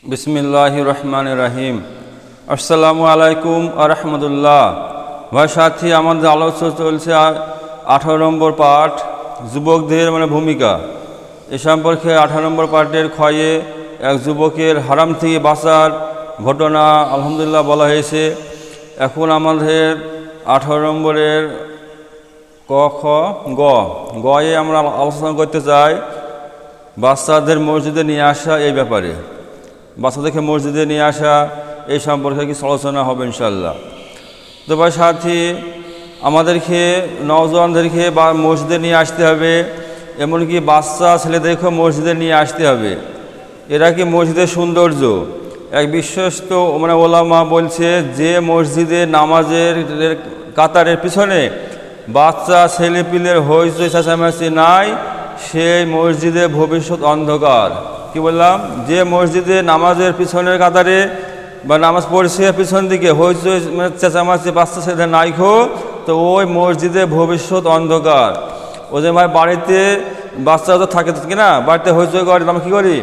বিসমিল্লাহির রহমানির রহিম। আসসালামু আলাইকুম ওয়া রাহমাতুল্লাহ। ভাই সাথী, আমাদের আলোচনা চলছে 18 নম্বর পাঠ, যুবকদের ভূমিকা। এ সম্পর্কে 18 নম্বর পাঠের ক্ষয়ে এক যুবকের হারাম থেকে বাঁচার ঘটনা আলহামদুলিল্লাহ বলা হয়েছে। এখন আমাদের 18 নম্বরের ক খ গয়ে আমরা আলোচনা করতে চাই বাচ্চাদের মসজিদে নিয়ে আসা এই ব্যাপারে। বাচ্চাদেরকে মসজিদে নিয়ে আসা এই সম্পর্কে কিছু আলোচনা হবে ইনশাল্লাহ। তো ভাই সাথী, আমাদেরকে নওজওয়ানদেরকে বা মসজিদে নিয়ে আসতে হবে, এমনকি বাচ্চা ছেলেদেরকেও মসজিদে নিয়ে আসতে হবে। এরা কি মসজিদের সৌন্দর্য। এক বিশ্বস্ত ওলামা বলছে যে মসজিদে নামাজের কাতারের পিছনে বাচ্চা ছেলেপিলের হইচই চেঁচামেচি নাই, সেই মসজিদে ভবিষ্যৎ অন্ধকার। কি বললাম? যে মসজিদে নামাজের পিছনের কাতারে বা নামাজ পড়ছে পিছন দিকে হইচই চেঁচামেচি বাচ্চা ছেলেদের নাইখো, তো ওই মসজিদে ভবিষ্যৎ অন্ধকার। ওই যে ভাই বাড়িতে বাচ্চারা তো থাকে কিনা, বাড়িতে হইচই করে, আমরা কী করি?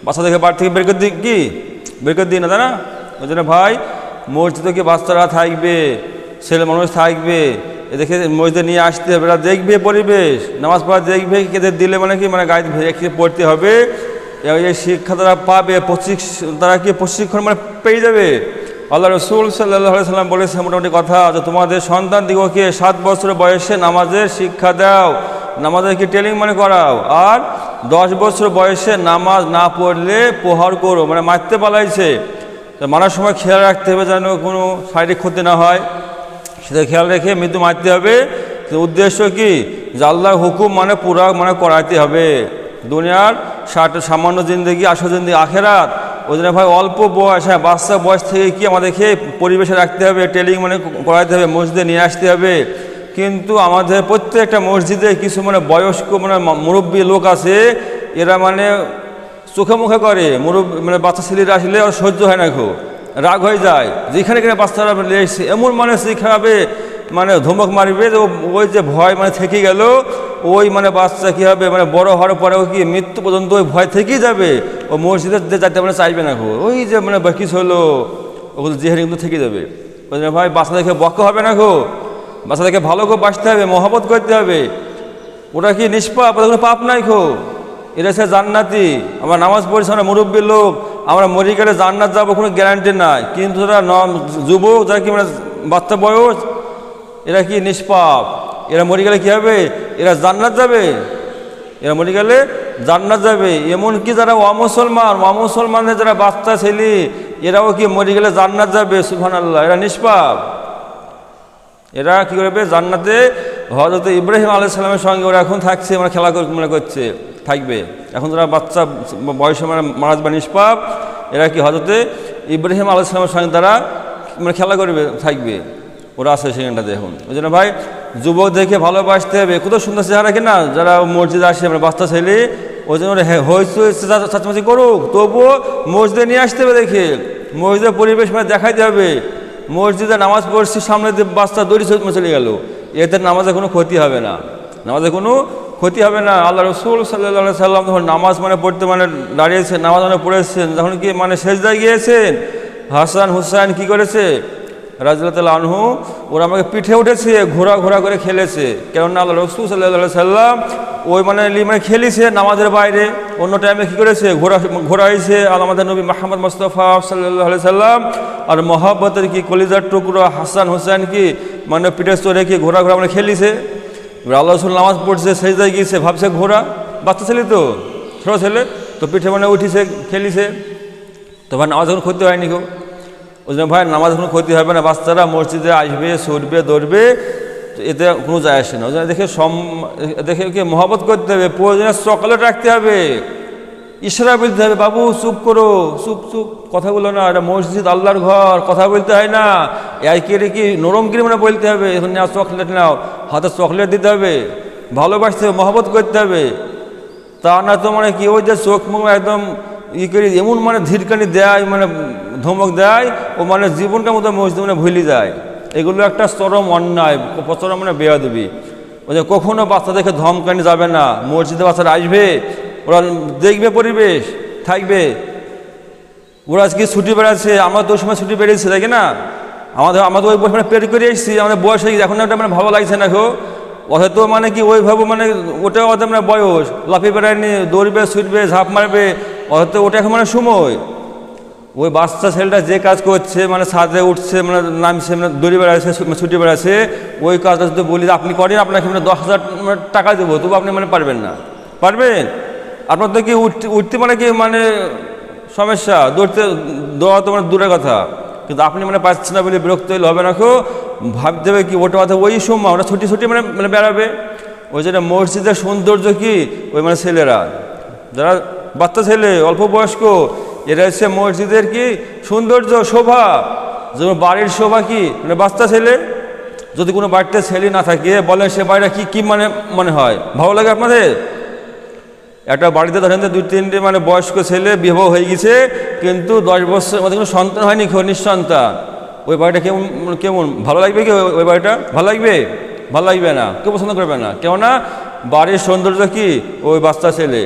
বাচ্চাদেরকে বাড়ি থেকে বের করে দিই, কি বের করে দিই না, তাই না? ওই জন্য ভাই মসজিদে কি বাচ্চারা থাকবে, ছেলে মানুষ থাকবে, এদেরকে মসজিদে নিয়ে আসতে হবে। এরা দেখবে পরিবেশ, নামাজ পড়া দেখবে, কেদের দিলে কি গাড়িতে ভেঙে পড়তে হবে। এই শিক্ষা তারা পাবে, তারা কি প্রশিক্ষণ পেয়ে যাবে। আল্লাহ রসুল সাল্লাল্লাহু আলাইহি সাল্লাম বলেছে মোটামুটি কথা, যে তোমাদের সন্তান দিগকে 7 বছর বয়সে নামাজের শিক্ষা দাও, নামাজের কি ট্রেনিং করাও, আর 10 বছর বয়সে নামাজ না পড়লে প্রহার করো, মারতে পালাইছে। মারার সময় খেয়াল রাখতে হবে যেন কোনো শারীরিক ক্ষতি না হয়, সেটা খেয়াল রেখে মৃত্যু মারতে হবে। উদ্দেশ্য কি? যে আল্লাহর হুকুম পুরা করাইতে হবে। দুনিয়ার সামান্য জিন্দগি, আসল জিন্দগি আখেরাত। ওই জন্য ভাই অল্প বয়স, বাচ্চা বয়স থেকে কি আমাদেরকে পরিবেশে রাখতে হবে, ট্রেনিং করাইতে হবে, মসজিদে নিয়ে আসতে হবে। কিন্তু আমাদের প্রত্যেকটা মসজিদে কিছু বয়স্ক মুরব্বী লোক আছে, এরা চোখে মুখে করে মুরব্বী বাচ্চা ছেলেরা আসলে সহ্য হয় না, খুব রাগ হয়ে যায়। যেখানে কিনা বাচ্চারা এসছে এমন শিখাবে, ধমক মারবে, ওই যে ভয় থেকে গেল, ওই বাচ্চা কী হবে, বড় হওয়ার পরেও কি মৃত্যু পর্যন্ত ওই ভয় থেকেই যাবে। ও মসজিদে যাতে চাইবে না, ওই যে কিছু হলো ওগুলো জেহারি কিন্তু থেকে যাবে। ওই জন্য ভাই বাচ্চাদেরকে বকা হবে না, বাচ্চাদেরকে ভালো করে বাঁচতে হবে, মহব্বত করতে হবে। ওটা কি নিষ্পাপ? ওটা কোনো পাপ নাই। এরা সে জান্নাতি। আমরা নামাজ পড়ছি, আমরা মুরব্বীর লোক, আমরা মরি গেলে জান্নাত যাবো কোনো গ্যারান্টি নাই। কিন্তু যারা যুবক, যারা কি বাচ্চা বয়স, এরা কি নিষ্পাপ? এরা মরে গেলে কী হবে? এরা জান্নাত যাবে, এরা মরে গেলে জান্নাত যাবে। এমনকি যারা অমুসলমানদের যারা বাচ্চা ছেলে, এরাও কি মরে গেলে জান্নাত যাবে। সুবহানাল্লাহ, এরা নিষ্পাপ। এরা কী করবে? জান্নাতে হযরত ইব্রাহিম আলাইহিস সালামের সঙ্গে ওরা এখন থাকছে, খেলা করছে, থাকবে। এখন যারা বাচ্চা বয়সে মারা যাবে নিষ্পাপ, এরা কি হযরত ইব্রাহিম আলাইহিস সালামের সঙ্গে তারা খেলা করবে, থাকবে, ওরা আছে সেখানটাতে এখন। ওই জন্য ভাই যুবকদেরকে ভালোবাসতে হবে। কত সুন্দর চেহারা কিনা যারা মসজিদে আসে, বাচ্চা ছেলে, ওই জন্য হইচই চাচামাচি করুক, তবুও মসজিদে নিয়ে আসতে হবে। দেখে মসজিদের পরিবেশ দেখাইতে হবে। মসজিদে নামাজ পড়ছি, সামনে দিয়ে বাচ্চা দড়ি চলে গেল, এতে নামাজে কোনো ক্ষতি হবে না, নামাজে কোনো ক্ষতি হবে না। আল্লাহ রসুল সাল্লাল্লাহু আলাইহি সাল্লাম যখন নামাজ পড়তে দাঁড়িয়েছেন, নামাজ পড়েছেন, যখন কি সেজদায় গিয়েছেন, হাসান হুসাইন কি করেছে রাদিয়াল্লাহু আনহু, ওরা আমাকে পিঠে উঠেছে, ঘোরা করে খেলেছে। কেননা আল্লাহ রসুল সাল্লাল্লাহু আলাইহি সাল্লাম ওই খেলিছে নামাজের বাইরে। অন্য টাইমে কী করেছে? ঘোরাইছে। আর আমাদের নবী মুহাম্মদ মুস্তাফা সাল্লাল্লাহু আলাইহি সাল্লাম আর মহব্বতের কি কলিজার টুকরো হাসান হুসাইন কি পিঠে চড়ে কি ঘোরা খেলিছে। আল্লাহ রসুল নামাজ পড়ছে, সেজদায় গিয়েছে, ভাবছে ঘোরা, বাচ্চা ছেলে তো, ছোটো ছেলে তো, পিঠে উঠিছে, খেলিছে, তো ভাই নামাজ এখন ক্ষতি হয়নি কেউ। ওই জন্য ভাই নামাজ কোনো ক্ষতি হবে না। বাচ্চারা মসজিদে আসবে, সরবে, দৌড়বে, এতে কোনো যায় আসে না। ওই জন্য দেখে কি মহব্বত করতে হবে, প্রয়োজনে চকলেট রাখতে হবে, ইশারা বলতে হবে, বাবু চুপ করো, চুপ, কথা বলো না, এটা মসজিদ, আল্লাহর ঘর, কথা বলতে হয় না। কি নরম করে বলতে হবে, এখন নাও চকলেট নাও, হাতে চকলেট দিতে হবে, ভালোবাসতে হবে, মহব্বত করতে হবে। তা না তো কি ওই যে চোখ মুখ একদম করে এমন ধীরকানি দেয়, ধমক দেয়, ও জীবনটার মতো মসজিদ ভুলে যায়। এগুলো একটা চরম অন্যায়, চরম বেয়াদবি। ওই যে কখনো বাচ্চাদেরকে ধমকানি যাবে না। মসজিদে বাচ্চারা আসবে, ওরা দেখবে পরিবেশ, থাকবে, ওরা আজকে ছুটি বেড়াচ্ছে, আমরা তো ওই সময় ছুটি বেরিয়েছি, তাই কি না? আমাদের ওই বয়স মানে পের করে এসেছি, আমাদের বয়স হয়ে গেছে, এখন একটা মানে ভালো লাগছে না গো। হয়তো মানে কি ওইভাবে মানে ওটা ওদের মানে বয়স, লাফিয়ে বেড়ায়নি, দৌড়বে, ছুটবে, ঝাঁপ মারবে, হয়তো ওটা এখন মানে সময়। ওই বাচ্চা ছেলেটা যে কাজ করছে, মানে ছাদে উঠছে, মানে নামছে, মানে দৌড়ে বেড়াচ্ছে, ছুটে বেড়াচ্ছে, ওই কাজটা যদি বলি আপনি করেন, আপনাকে মানে 10,000 টাকা দেবো, তবু আপনি মানে পারবেন না। পারবেন? আপনার তো কি উঠতে মানে কি মানে সমস্যা, দৌড়া তো মানে দূরের কথা, কিন্তু আপনি মানে পাচ্ছেন না বলে বিরক্ত হইলে হবে না। ভাবতে হবে কি ওটা কথা ওই সময় ওরা ছুটি ছুটি মানে মানে বেড়াবে। ওই যেটা মসজিদের সৌন্দর্য কি, ওই মানে ছেলেরা যারা বাচ্চা ছেলে অল্প বয়স্ক, এরা হচ্ছে মসজিদের কি সৌন্দর্য, শোভা। যেমন বাড়ির শোভা কি মানে বাচ্চা ছেলে। যদি কোনো বাড়িতে ছেলে না থাকে বলেন সে বাড়িটা কি কি মানে মনে হয়, ভালো লাগে আপনাদের? একটা বাড়িতে ধরেন 2-3টে মানে বয়স্ক ছেলে বিবাহ হয়ে গেছে, কিন্তু 10 বছরের মধ্যে কোনো সন্তান হয়নি, নিঃসন্তান। ওই বাড়িটা কেমন কেমন ভালো লাগবে কি? ওই বাড়িটা ভালো লাগবে? ভালো লাগবে না, কেউ পছন্দ করবে না। কেননা বাড়ির সৌন্দর্য কি ওই বাচ্চা ছেলে।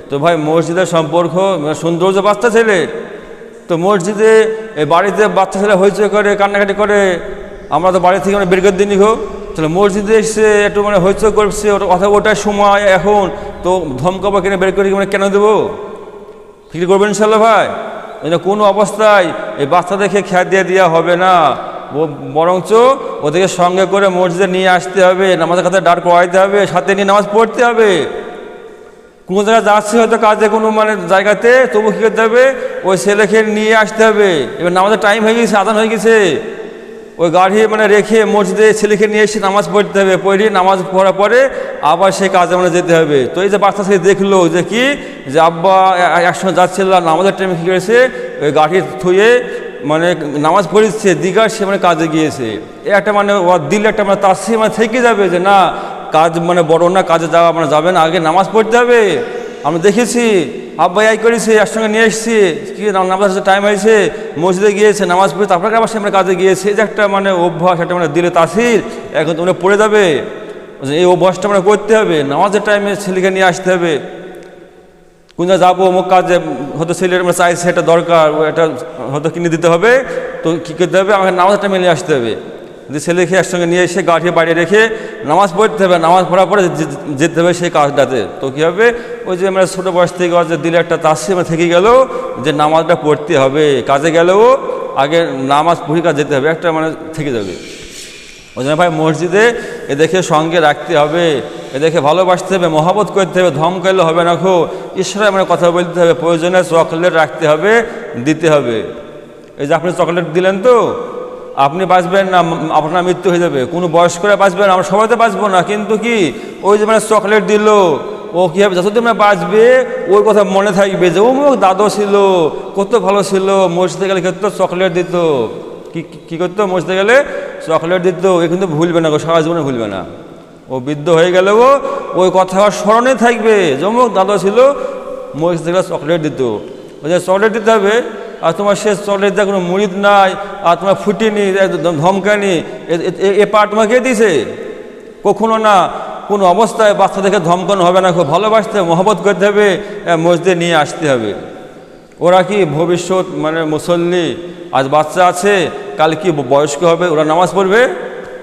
তো ভাই মসজিদের সম্পর্ক সৌন্দর্য বাচ্চা ছেলে। তো মসজিদে এই বাড়িতে বাচ্চা ছেলে হইচই করে, কান্নাকাটি করে, আমরা তো বাড়ি থেকে মানে বের করে দিনই হোক, তাহলে মসজিদে এসে একটু মানে হইচই করছে, অথবা ওটার সময় এখন তো ধমকাবা কিনে বের করে মানে কেন দেবো? ফিক্র করবেন ইনশাল্লাহ ভাই। কোনো অবস্থায় এই বাচ্চা দেখে খ্যাত দিয়ে দেওয়া হবে না, বরঞ্চ ওদেরকে সঙ্গে করে মসজিদে নিয়ে আসতে হবে, নামাজের কাছে দাঁড় করাইতে হবে, সাথে নিয়ে নামাজ পড়তে হবে। কোনো জায়গায় যাচ্ছে হয়তো কাজে কোনো মানে জায়গাতে, তবু কী করতে হবে? ওই ছেলেকে নিয়ে আসতে হবে। এবার নামাজের টাইম হয়ে গেছে, আদান হয়ে গেছে, ওই গাড়ি মানে রেখে মসজিদে ছেলেকে নিয়ে এসে নামাজ পড়তে হবে, পড়ে নামাজ পড়ার পরে আবার সেই কাজে মানে যেতে হবে। তো এই যে বাচ্চা ছেলে দেখলো যে কি যে আব্বা একসঙ্গে যাচ্ছিলাম, নামাজের টাইমে কী করেছে, ওই গাড়ি থুয়ে মানে নামাজ পড়েছে দিঘার, সে মানে কাজে গিয়েছে। এ একটা মানে ওর দিল একটা মানে তার সে মানে থেকে যাবে যে না, কাজ মানে বড় না, কাজে যাওয়া মানে যাবে না, আগে নামাজ পড়তে হবে। আমরা দেখেছি আব্বা এই করেছে, একসঙ্গে নিয়ে এসেছি, কি নামাজ টাইম হয়েছে, মসজিদে গিয়েছে, নামাজ পড়ে তারপরে আবার সে কাজে গিয়েছে। এই যে একটা মানে অভ্যাস, একটা মানে দিলে তাসির, এখন তোমরা পড়ে যাবে। এই অভ্যাসটা মানে করতে হবে, নামাজের টাইমে ছেলেকে নিয়ে আসতে হবে। কোন জায়গায় যাবো অমুক কাজে, হয়তো ছেলের মানে চাইছে এটা দরকার, এটা হয়তো কিনে দিতে হবে, তো কী করতে হবে, আমাকে নামাজের টাইমে নিয়ে আসতে হবে। যে ছেলেকে একসঙ্গে নিয়ে এসে গাড়ি বাইরে রেখে নামাজ পড়তে হবে, নামাজ পড়ার পরে যেতে হবে সেই কাজটাতে। তো কী হবে, ওই যে মানে ছোটো বয়স থেকে যে দিলে একটা তাসির থেকে গেল যে নামাজটা পড়তে হবে, কাজে গেলেও আগে নামাজ পড়ে কাজ যেতে হবে, একটা মানে থেকে যাবে। ওই জন্য ভাই মসজিদে এ দেখে সঙ্গে রাখতে হবে, এ দেখে ভালোবাসতে হবে, মহব্বত করতে হবে, ধমকাইলে হবে না, ঈশ্বরের মানে কথা বলতে হবে, প্রয়োজনে চকলেট রাখতে হবে, দিতে হবে। এই যে আপনি চকলেট দিলেন তো আপনি বাঁচবেন না, আপনার মৃত্যু হয়ে যাবে। কোনো বয়স্করা বাঁচবেন, আমরা সবাই তো বাঁচবো না, কিন্তু কি ওই যে মানে চকলেট দিল, ও কী হবে, যতদিন মানে বাঁচবে ওই কথা মনে থাকবে যে অমুক দাদু ছিল, কত ভালো ছিল, মসজিদে গেলে কত চকলেট দিত, কী করতো, মসজিদে গেলে চকলেট দিত, এ কিন্তু ভুলবে না, সারা জীবনে ভুলবে না। ও বৃদ্ধ হয়ে গেলেও ওই কথা স্মরণে থাকবে, যেমন দাদা ছিল মসজিদে গেলে চকলেট দিত। ওই যে চকলেট দিতে হবে, আর তোমার শেষ চকলেট দেওয়া কোনো মুরিদ নাই, আর তোমার ফুটিনি, ধমকানি, এ পার তোমাকে দিয়েছে? কখনো না, কোনো অবস্থায় বাচ্চা দেখে ধমকানো হবে না, খুব ভালোবাসতে হবে, মহব্বত করতে হবে, মসজিদে নিয়ে আসতে হবে। ওরা কি ভবিষ্যৎ মানে মুসল্লি, আজ বাচ্চা আছে, কাল কি বয়স্ক হবে, ওরা নামাজ পড়বে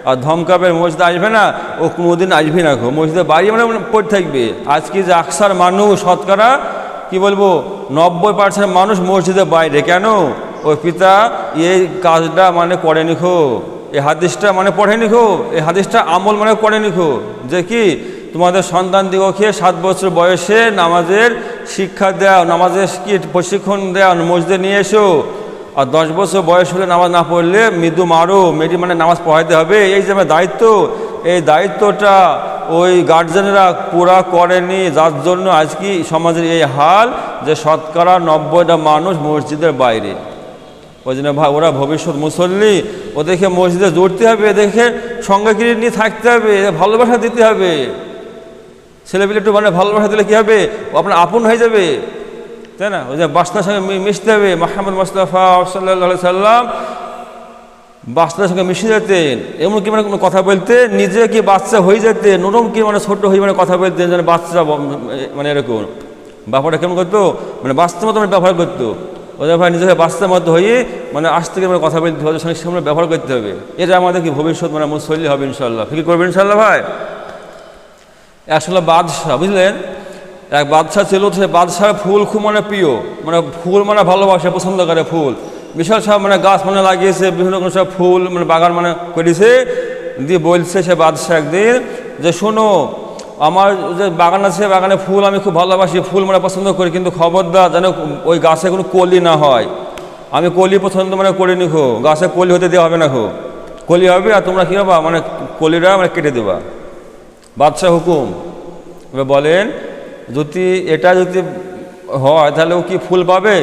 আর ধমকাবে, মসজিদে আসবে না, ও কোনোদিন আসবে না, মসজিদে বাড়ি মানে পড়ে থাকবে। আজকে যে আকসার মানুষ, শতকরা কি বলবো 90% মানুষ মসজিদের বাইরে। কেন? ওই পিতা এই কাজটা মানে করেনি, এই হাদিসটা মানে পড়েনি, এই হাদিসটা আমল মানে করেনি, যে কি তোমাদের সন্তান দিগকে 7 বছর বয়সে নামাজের শিক্ষা দেওয়া, নামাজের কি প্রশিক্ষণ দেওয়া, মসজিদে নিয়ে এসো, আর 10 বছর বয়স হলে নামাজ না পড়লে মৃদু মারো, মেয়েটি মানে নামাজ পড়াইতে হবে। এই যে আমার দায়িত্ব, এই দায়িত্বটা ওই গার্জেনরা পুরা করেনি, যার জন্য আজকে সমাজের এই হাল যে শতকরা 90টা মানুষ মসজিদের বাইরে। ওই জন্য ভাই ওরা ভবিষ্যৎ মুসল্লি, ওদেরকে মসজিদে জড়তে হবে, এদেরকে সঙ্গে কিনে নিয়ে থাকতে হবে, ভালোবাসা দিতে হবে। ছেলেপিলে একটু মানে ভালোবাসা দিলে কী হবে, ও আপনার আপন হয়ে যাবে, তাই না? ওই যে বাচ্চার সঙ্গে মিশতে হবে। মুহাম্মদ মুস্তাফা সাল্লাল্লাহু সাল্লাম বাচ্চাদের সঙ্গে মিশে যেতেন, এমনকি মানে কোনো কথা বলতে নিজে কি বাচ্চা হয়ে যেতেন, নরম কি মানে ছোট্ট হয়ে মানে কথা বলতেন, যেন বাচ্চা মানে এরকম। বাপাটা কেমন করতো, মানে বাচ্চার মতো মানে ব্যবহার করতো। ওদের ভাই নিজেকে বাচ্চার মতো হয়ে মানে আজ থেকে আমরা কথা বলতে হবে, ওদের সঙ্গে সামনে ব্যবহার করতে হবে। এটা আমাদের কি ভবিষ্যৎ মানে মুসল্লি হবে ইনশাল্লাহ। ফিকির করবেন ইনশাল্লাহ ভাই। আসলে বাদশাহ, বুঝলেন, এক বাদশাহ ছিল, সে বাদশাহ ফুল খুব মানে প্রিয়, মানে ফুল মানে ভালোবাসে, পছন্দ করে ফুল। বিশাল সব মানে গাছ মানে লাগিয়েছে, বিভিন্ন রকম সব ফুল মানে বাগান মানে করেছে। দিয়ে বলছে সে বাদশাহ একদিন যে শোনো, আমার যে বাগান আছে, বাগানে ফুল আমি খুব ভালোবাসি, ফুল মানে পছন্দ করি, কিন্তু খবরদার যেন ওই গাছে কোনো কলি না হয়। আমি কলি পছন্দ মানে করিনি খো, গাছে কলি হতে দেওয়া হবে না খো, কলি হবে আর তোমরা কী হবা মানে কলিরা মানে কেটে দেবা। বাদশাহ হুকুম। এবার বলেন, যদি এটা যদি হয় তাহলে ও কি ফুল পাবে?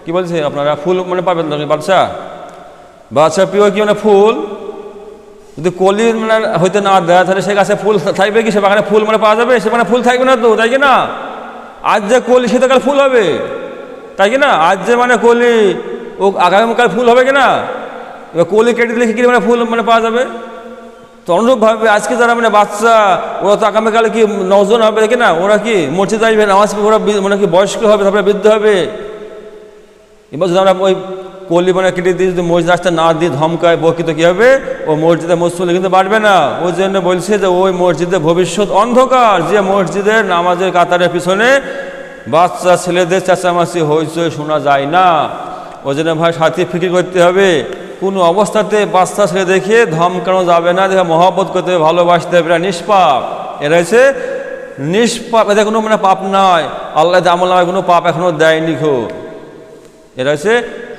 কি বলছে আপনারা, ফুল মানে পাবেন বাদশাহ? বাদশাহ প্রিয় কি মানে ফুল, যদি কলি মানে হইতে না দেয় তাহলে সে গাছে ফুল থাকবে কি? সে বাগানে ফুল মানে পাওয়া যাবে? সে মানে ফুল থাকবে না তো, তাই কি না? আজ যে কলি সেটা কাল ফুল হবে, তাই কি না? আজ যে মানে কলি ও আগামীকাল ফুল হবে কি না? এবার কলি কেটে দিলে কি মানে ফুল মানে পাওয়া যাবে? তো অনুরূপভাবে আজকে যারা মানে বাচ্চা, ওরা তো আগামীকালে কি নজন হবে কি না? ওরা কি মসজিদে আসবে, নামাজ পড়বে, ওরা মানে কি বয়স্ক হবে, তারপরে বৃদ্ধ হবে। এবার যদি আমরা ওই কলি মানে কেটে দিয়ে যদি মসজিদ আসতে না দিয়ে ধমকায় বকি, তো কী হবে? ও মসজিদে মুসল্লি কিন্তু বাড়বে না। ওই জন্য বলছে যে ওই মসজিদে ভবিষ্যৎ অন্ধকার, যে মসজিদের নামাজের কাতারের পিছনে বাচ্চা ছেলেদের চেঁচামেচি হইচই শোনা যায় না। ওই জন্য ভাই সাথী ফিকির করতে হবে, কোনো অবস্থাতে বাচ্চা ছেলে দেখে ধমকানো যাবে না, দেখে মহব্বত করতে হবে, ভালোবাসতে হবে। এরা নিষ্পাপ, এরা হচ্ছে নিষ্পাপ, এদের কোনো মানে পাপ নয়, আল্লাহ আমল নামায় কোনো পাপ এখনও দেয়নি খো, এরা হচ্ছে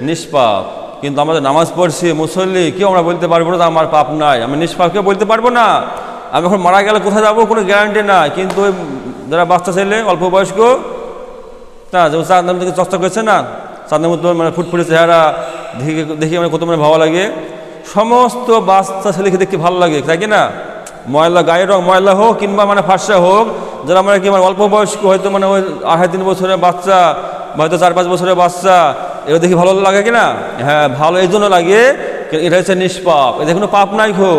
নিষ্পাপ। কিন্তু আমাদের নামাজ পড়ছি মুসল্লি, কেউ আমরা বলতে পারবো না আমার পাপ নাই, আমি নিষ্পাপ, কেউ বলতে পারবো না। আমি এখন মারা গেলে কোথায় যাবো কোনো গ্যারান্টি নাই। কিন্তু ওই যারা বাচ্চা ছেলে অল্প বয়স্ক, না যেমন চাঁদ নাম থেকে চর্চা করছে না, চাঁদের মতো মানে ফুটফুটে চেহারা দেখি মানে কত মানে ভালো লাগে। সমস্ত বাচ্চা ছেলেকে দেখতে ভালো লাগে, তাই কি না? ময়লা গায়ের রং ময়লা হোক কিংবা মানে ফার্সা হোক, যারা মানে কি মানে অল্প বয়স্ক, হয়তো মানে ওই 2.5-3 বছরের বাচ্চা, হয়তো 4-5 বছরের বাচ্চা, এও দেখি ভালো লাগে কিনা? হ্যাঁ, ভালো এই জন্য লাগে, এটা হচ্ছে নিষ্পাপ, এদের কোনো পাপ নাই খো,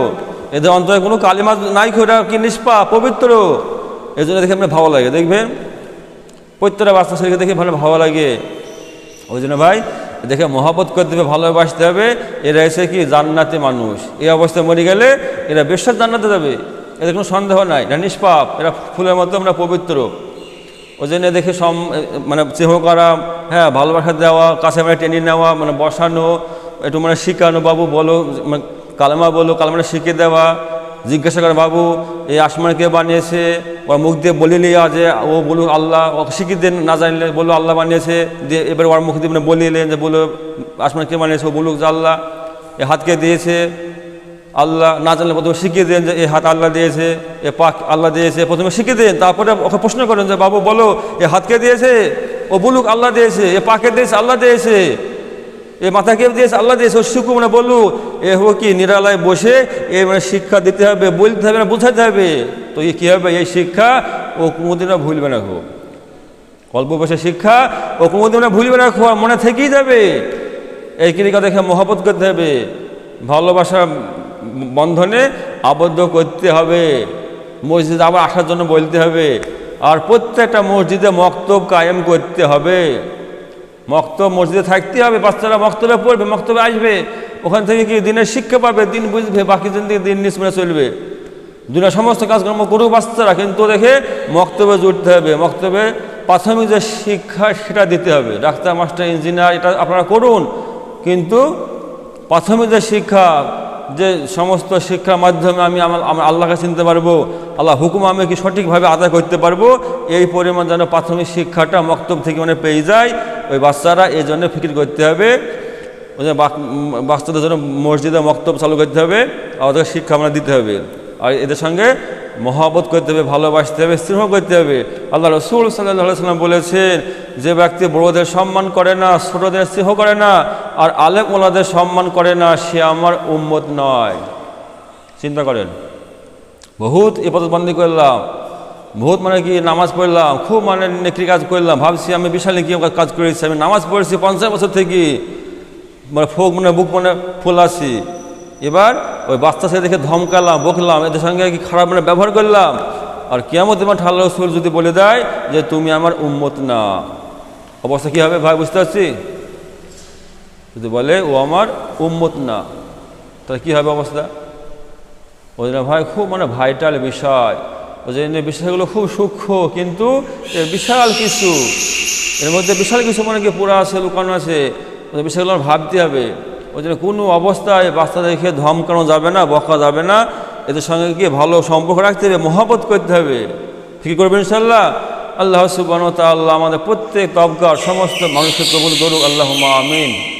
এদের অন্তরে কোনো কালিমা নাই খো, এটা কি নিষ্পাপ, পবিত্র। এই জন্য দেখে মানে ভালো লাগে, দেখবেন প্রত্যেকটা বাচ্চা ছেলেকে দেখে ভালো লাগে। ওই জন্য ভাই দেখে মহব্বত করতে হবে, ভালোবাসতে হবে। এরা এসে কি জান্নাতে মানুষ, এই অবস্থায় মরে গেলে এরা বেশ্যার জান্নাতে যাবে, এদের কোনো সন্দেহ নাই। এরা নিষ্পাপ, এরা ফুলের মতো আমরা পবিত্র। ওই জন্য দেখে মানে স্নেহ করা, হ্যাঁ ভালোবাসা দেওয়া, কাছে মানে টেনে নেওয়া, মানে বসানো, একটু মানে শিখানো, বাবু বলো মানে কালেমা বলো, কালেমাটা শিখে দেওয়া, জিজ্ঞাসা করে বাবু এই আসমান কে বানিয়েছে, ওর মুখ দিয়ে বলে লিয়া যে ও বলুক আল্লাহ, ওকে শিখিয়ে দেন, না জানলে বললো আল্লাহ বানিয়েছে, দিয়ে এবার ওর মুখ দিয়ে মানে বলিলেন যে বলো আসমান কে বানিয়েছে, ও বলুক যে আল্লাহ। এ হাতকে দিয়েছে আল্লাহ, না জানলে প্রথমে শিখিয়ে দেন যে এ হাত আল্লাহ দিয়েছে, এ পাক আল্লাহ দিয়েছে, প্রথমে শিখিয়ে দেন, তারপরে ওকে প্রশ্ন করেন যে বাবু বলো এ হাতকে দিয়েছে, ও বলুক আল্লাহ দিয়েছে, এ পাকে দিয়েছে আল্লাহ দিয়েছে, এ মাথাকে দিয়েছে আল্লাহ দিয়েছে, ও শিখু মানে বলু। এ হোক কি নিরালায় বসে এ মানে শিক্ষা দিতে হবে, বলতে হবে না, বোঝাতে হবে। তো এ কী হবে, এই শিক্ষা ও কোনোদিনও ভুলবে না খো, অল্প বয়সের শিক্ষা ও কোনোদিনও ভুলবে না খো, মনে থেকেই যাবে। এই ক্রিয়া দেখে মহব্বত করতে হবে, ভালোবাসার বন্ধনে আবদ্ধ করতে হবে, মসজিদে আবার আসার জন্য বলতে হবে। আর প্রত্যেকটা মসজিদে মক্তব কায়েম করতে হবে, মক্তব মসজিদে থাকতে হবে, বাচ্চারা মক্তবে পড়বে, মক্তবে আসবে, ওখান থেকে কি দিনের শিক্ষা পাবে, দিন বুঝবে, বাকি দিন দিন নিষ্মনে চলবে, দুনিয়ার সমস্ত কাজকর্ম করুক বাচ্চারা, কিন্তু দেখে মক্তবে জুড়তে হবে। মক্তবে প্রাথমিক যে শিক্ষা সেটা দিতে হবে, ডাক্তার মাস্টার ইঞ্জিনিয়ার এটা আপনারা করুন, কিন্তু প্রাথমিক যে শিক্ষা, যে সমস্ত শিক্ষার মাধ্যমে আমি আমার আল্লাহকে চিনতে পারবো, আল্লাহ হুকুম আমি কি সঠিকভাবে আদায় করতে পারবো, এই পরিমাণ যেন প্রাথমিক শিক্ষাটা মক্তব থেকে মানে পেয়ে যায় ওই বাচ্চারা। এই জন্য ফিকির করতে হবে, ওই জন্য বাচ্চাদের জন্য মসজিদে মক্তব চালু করতে হবে, আর ওদের শিক্ষা আমরা দিতে হবে। আর এদের সঙ্গে মহব্বত করতে হবে, ভালোবাসতে হবে, স্নেহ করতে হবে। আল্লাহ রাসূল সাল্লাল্লাহু আলাইহি ওয়াসাল্লাম বলেছেন, যে ব্যক্তি বড়দের সম্মান করে না, ছোটদের স্নেহ করে না, আর আলেম ওলাদের সম্মান করে না, সে আমার উম্মত নয়। চিন্তা করেন, বহুত ইবাদতবন্দি করলাম, বহুত মানে কি নামাজ পড়লাম, খুব মানে নেকি কাজ করলাম, ভাবছি আমি বিশাল নেকি কাজ করেছি, আমি নামাজ পড়ছি 50 বছর থেকে, মানে বুক মানে ফুল আছি। এবার ওই বাচ্চা ছেলে দেখে ধমকালাম, বকলাম, এদের সঙ্গে কি খারাপ মানে ব্যবহার করলাম, আর কিয়ামতের মাঠে আল্লাহ রাসূল যদি বলে দেয় যে তুমি আমার উম্মত না, অবস্থা কী হবে ভাই, বুঝতে পারছি? যদি বলে ও আমার উম্মত না, তাহলে কী হবে অবস্থা? ওই জন্য ভাই খুব ভাইটাল বিষয়, ওই জন্য বিষয়গুলো খুব সূক্ষ্ম, কিন্তু এর বিশাল কিছু, এর মধ্যে বিশাল কিছু কি পুরা আছে, লুকানো আছে। ওই বিষয়গুলো ভাবতে হবে। ওই জন্য কোনো অবস্থায় বাচ্চাদেরকে ধমকানো যাবে না, বকা যাবে না, এদের সঙ্গে গিয়ে ভালো সম্পর্ক রাখতে হবে, মহব্বত করতে হবে। ঠিক করবেন ইনশাআল্লাহ। আল্লাহ সুবহানাহু ওয়া তাআলা আমাদের প্রত্যেক তবকার সমস্ত মানুষকে কবুল করুক, আল্লাহুম্মা আমিন।